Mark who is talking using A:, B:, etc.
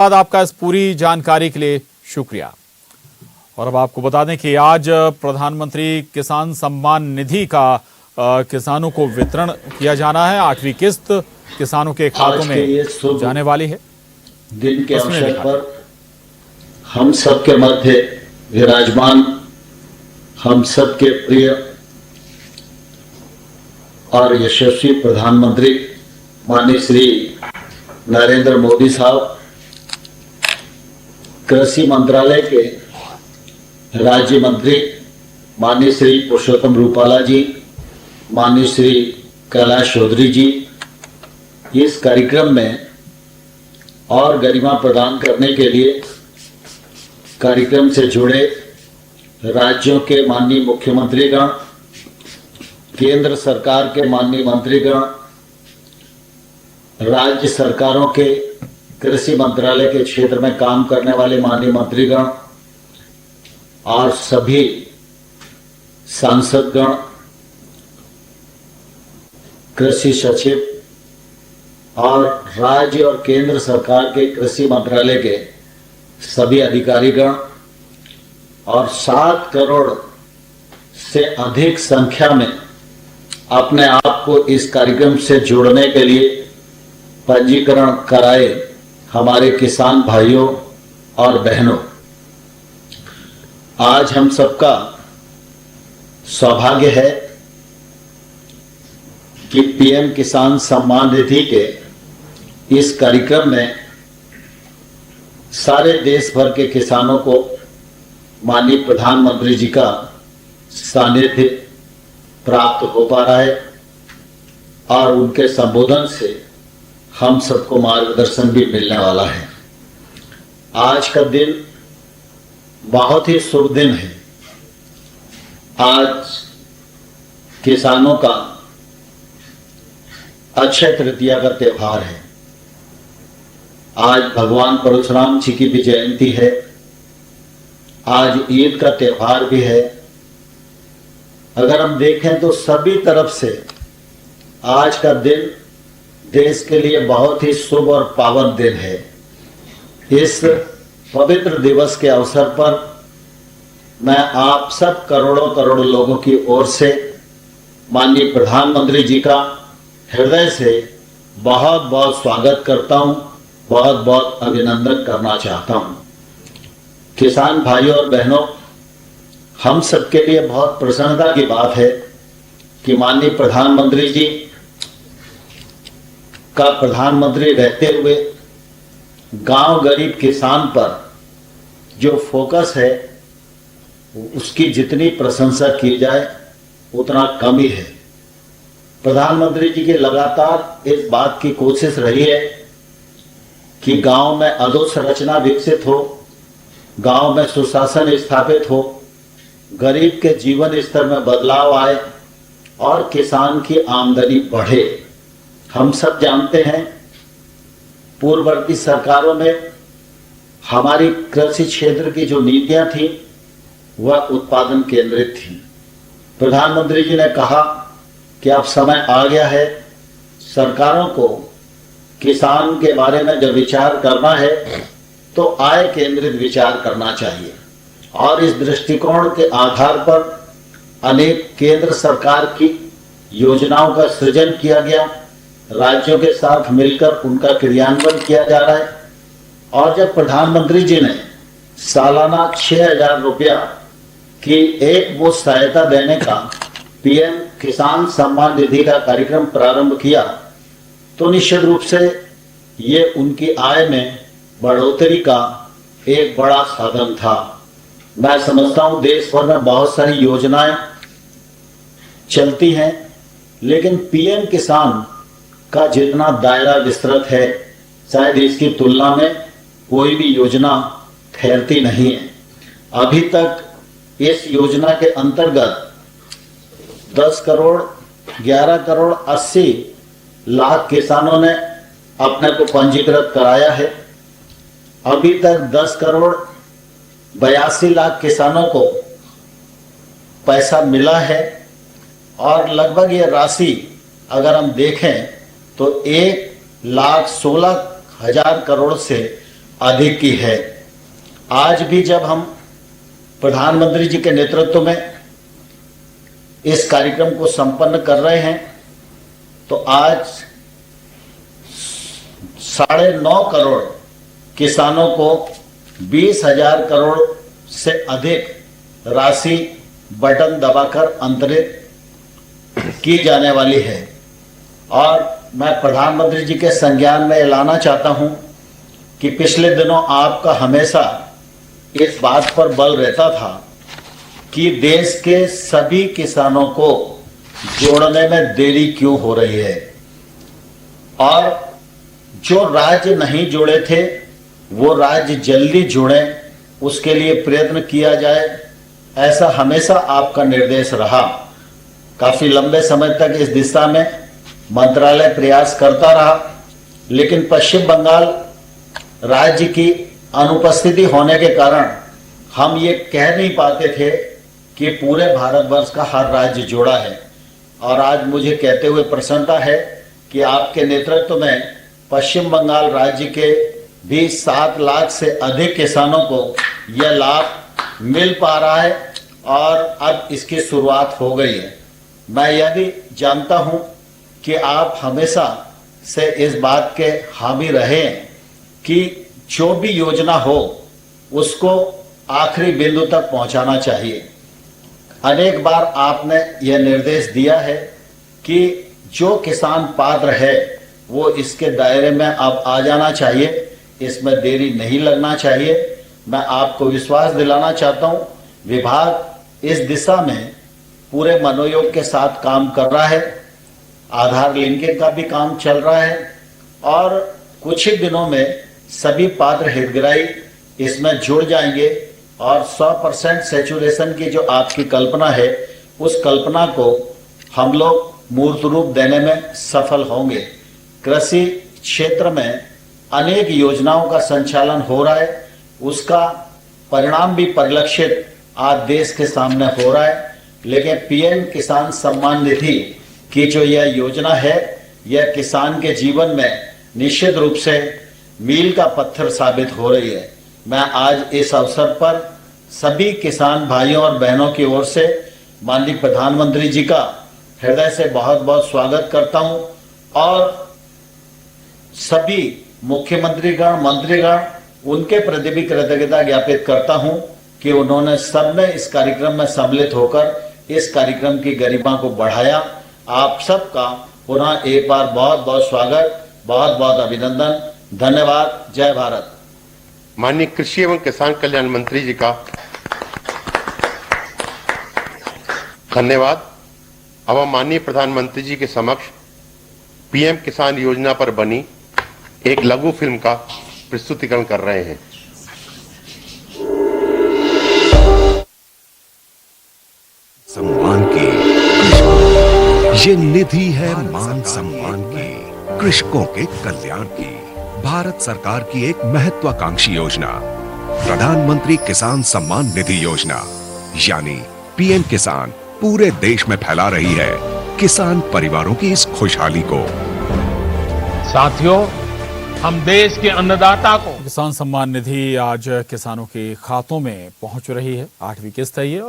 A: बाद आपका इस पूरी जानकारी के लिए शुक्रिया। और अब आपको बता दें कि आज प्रधानमंत्री किसान सम्मान निधि का किसानों को वितरण किया जाना है। 8वीं किस्त किसानों के खातों में जाने वाली है।
B: दिन के अवसर पर हम सबके मध्य विराजमान हम सबके प्रिय और यशस्वी प्रधानमंत्री माननीय श्री नरेंद्र मोदी साहब, कृषि मंत्रालय के राज्य मंत्री माननीय श्री पुरुषोत्तम रूपाला जी, माननीय श्री कैलाश चौधरी जी इस कार्यक्रम में और गरिमा प्रदान करने के लिए कार्यक्रम से जुड़े राज्यों के माननीय मुख्यमंत्रीगण, केंद्र सरकार के माननीय मंत्रीगण, राज्य सरकारों के कृषि मंत्रालय के क्षेत्र में काम करने वाले माननीय मंत्रीगण और सभी सांसदगण, कृषि सचिव और राज्य और केंद्र सरकार के कृषि मंत्रालय के सभी अधिकारीगण और 7 करोड़ से अधिक संख्या में अपने आप को इस कार्यक्रम से जोड़ने के लिए पंजीकरण कराए हमारे किसान भाइयों और बहनों, आज हम सबका सौभाग्य है कि पीएम किसान सम्मान निधि के इस कार्यक्रम में सारे देश भर के किसानों को माननीय प्रधानमंत्री जी का सानिध्य प्राप्त हो पा रहा है और उनके संबोधन से हम सबको मार्गदर्शन भी मिलने वाला है। आज का दिन बहुत ही शुभ दिन है। आज किसानों का अक्षय तृतीया का त्योहार है। आज भगवान परशुराम जी की भी जयंती है। आज ईद का त्योहार भी है। अगर हम देखें तो सभी तरफ से आज का दिन देश के लिए बहुत ही शुभ और पावन दिन है। इस पवित्र दिवस के अवसर पर मैं आप सब करोड़ों करोड़ लोगों की ओर से माननीय प्रधानमंत्री जी का हृदय से बहुत बहुत स्वागत करता हूं, बहुत बहुत अभिनंदन करना चाहता हूं। किसान भाइयों और बहनों, हम सबके लिए बहुत प्रसन्नता की बात है कि माननीय प्रधानमंत्री जी का प्रधानमंत्री रहते हुए गांव गरीब किसान पर जो फोकस है उसकी जितनी प्रशंसा की जाए उतना कम ही है। प्रधानमंत्री जी की लगातार इस बात की कोशिश रही है कि गांव में अधोसंरचना विकसित हो, गांव में सुशासन स्थापित हो, गरीब के जीवन स्तर में बदलाव आए और किसान की आमदनी बढ़े। हम सब जानते हैं पूर्ववर्ती सरकारों में हमारी कृषि क्षेत्र की जो नीतियां थी वह उत्पादन केंद्रित थी। प्रधानमंत्री जी ने कहा कि अब समय आ गया है, सरकारों को किसान के बारे में जब विचार करना है तो आय केंद्रित विचार करना चाहिए और इस दृष्टिकोण के आधार पर अनेक केंद्र सरकार की योजनाओं का सृजन किया गया, राज्यों के साथ मिलकर उनका क्रियान्वयन किया जा रहा है। और जब प्रधानमंत्री जी ने सालाना 6,000 रुपया की एक वो सहायता देने का पीएम किसान सम्मान निधि का कार्यक्रम प्रारंभ किया तो निश्चित रूप से ये उनकी आय में बढ़ोतरी का एक बड़ा साधन था। मैं समझता हूं देश भर में बहुत सारी योजनाएं चलती हैं, लेकिन पीएम किसान का जितना दायरा विस्तृत है शायद इसकी तुलना में कोई भी योजना ठहरती नहीं है। अभी तक इस योजना के अंतर्गत 10 करोड़ 11 करोड़ 80 लाख किसानों ने अपने को पंजीकृत कराया है। अभी तक 10 करोड़ 82 लाख किसानों को पैसा मिला है और लगभग ये राशि अगर हम देखें तो 1,16,000 करोड़ से अधिक की है। आज भी जब हम प्रधानमंत्री जी के नेतृत्व में इस कार्यक्रम को संपन्न कर रहे हैं तो आज 9.5 करोड़ किसानों को 20,000 करोड़ से अधिक राशि बटन दबाकर अंतरित की जाने वाली है। और मैं प्रधानमंत्री जी के संज्ञान में लाना चाहता हूं कि पिछले दिनों आपका हमेशा इस बात पर बल रहता था कि देश के सभी किसानों को जोड़ने में देरी क्यों हो रही है, और जो राज्य नहीं जुड़े थे वो राज्य जल्दी जुड़े, उसके लिए प्रयत्न किया जाए, ऐसा हमेशा आपका निर्देश रहा। काफी लंबे समय तक इस दिशा में मंत्रालय प्रयास करता रहा, लेकिन पश्चिम बंगाल राज्य की अनुपस्थिति होने के कारण हम ये कह नहीं पाते थे कि पूरे भारतवर्ष का हर राज्य जुड़ा है। और आज मुझे कहते हुए प्रसन्नता है कि आपके नेतृत्व में पश्चिम बंगाल राज्य के भी 7 लाख से अधिक किसानों को यह लाभ मिल पा रहा है और अब इसकी शुरुआत हो गई है। मैं यह भी जानता हूं कि आप हमेशा से इस बात के हामी रहे कि जो भी योजना हो उसको आखिरी बिंदु तक पहुंचाना चाहिए। अनेक बार आपने यह निर्देश दिया है कि जो किसान पात्र है वो इसके दायरे में अब आ जाना चाहिए, इसमें देरी नहीं लगना चाहिए। मैं आपको विश्वास दिलाना चाहता हूं, विभाग इस दिशा में पूरे मनोयोग के साथ काम कर रहा है। आधार लिंकिंग का भी काम चल रहा है और कुछ ही दिनों में सभी पात्र हितग्राही इसमें जुड़ जाएंगे और 100% सैचुरेशन की जो आपकी कल्पना है उस कल्पना को हम लोग मूर्त रूप देने में सफल होंगे। कृषि क्षेत्र में अनेक योजनाओं का संचालन हो रहा है, उसका परिणाम भी परिलक्षित आज देश के सामने हो रहा है। लेकिन पीएम किसान सम्मान निधि की जो यह योजना है यह किसान के जीवन में निश्चित रूप से मील का पत्थर साबित हो रही है। मैं आज इस अवसर पर सभी किसान भाइयों और बहनों की ओर से माननीय प्रधानमंत्री जी का हृदय से बहुत बहुत स्वागत करता हूं और सभी मुख्यमंत्रीगण, मंत्रीगण, उनके प्रति भी कृतज्ञता ज्ञापित करता हूं कि उन्होंने सबने इस कार्यक्रम में सम्मिलित होकर इस कार्यक्रम की गरिमा को बढ़ाया। आप सबका पुनः एक बार बहुत बहुत स्वागत, बहुत बहुत अभिनंदन, धन्यवाद। जय भारत।
C: माननीय कृषि एवं किसान कल्याण मंत्री जी का धन्यवाद। अब हम माननीय प्रधानमंत्री जी के समक्ष पीएम किसान योजना पर बनी एक लघु फिल्म का प्रस्तुतिकरण कर रहे हैं।
D: सम्मान की ये निधि है मान सम्मान की, कृषकों के कल्याण की। भारत सरकार की एक महत्वाकांक्षी योजना प्रधानमंत्री किसान सम्मान निधि योजना यानी पीएम किसान पूरे देश में फैला रही है किसान परिवारों की इस खुशहाली को।
E: साथियों, हम देश के अन्नदाता को
A: किसान सम्मान निधि आज किसानों के खातों में पहुंच रही है। 8वीं किस्त है ये और